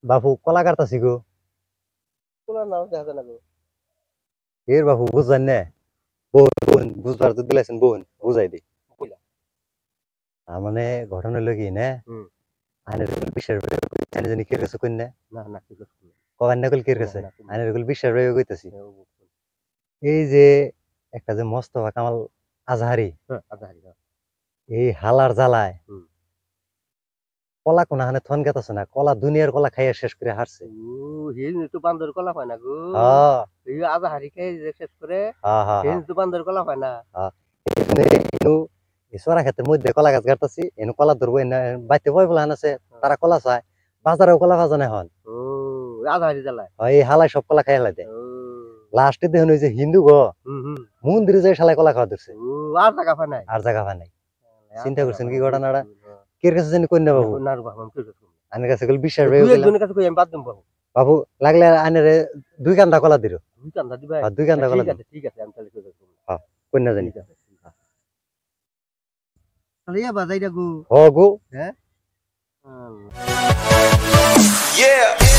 বাপু কলা কাটতাছি গো। কোলা নাও দেখা না গো। এর বাপু বুঝলেন না? বোন বোন বুঝবার তো দিলেছেন বোন বুঝাই দি। কইলা তার মানে ঘটনা হলো কি না? আইনের বিশ্বাস আইনে জানি কে কাছে কই না? না না কি করছ কবার না কইল কে কাছে? আইনের বিশ্বাস রয়ে কইতাছি। এই যে একটা যে মোস্তফা কামাল আজহারি আজহারি এই হালার জ্বালায় কলা কোনাখানে থন গেতাছে না, কলা দুনিয়ার কলা খাইয়া শেষ করে হারছে। হিল তো বান্দর কলা হয় না গো। হ্যাঁ এই আজহারি খাই যে শেষ করে হ্যাঁ হ্যাঁ হিল তো বান্দর কলা হয় না। এখানে এনু ইসরা ক্ষেতের মধ্যে কলা গাছ গাড়তাছি এনু কলা ধরবো এনে বাইতে বই বলান আছে তারা কলা চায় বাজারেও কলা ভাজা না হন আজহারি জ্বালায় এই হালাই সব কলা খাই দেয় লাস্টে দেখুন ওই যে হিন্দু গো মন্দিরে যায় শালায় কলা খাওয়া ধরছে আর জায়গা পায় নাই আর জায়গা পায় নাই। চিন্তা করছেন কি ঘটনাটা? কের কাছে জানি কই না বাবু আনের কাছে গেল বিশ্বাস রয়ে গেল কাছে কই আমি বাদ দেব বাবু লাগলে আনের দুই কান্দা কলা দিল দুই কান্দা দিবা দুই কান্দা কলা ঠিক আছে আমি তাহলে কই দেব হ্যাঁ কই না জানি তাহলে ইয়া বাজাইরা গো হ গো হ্যাঁ Yeah.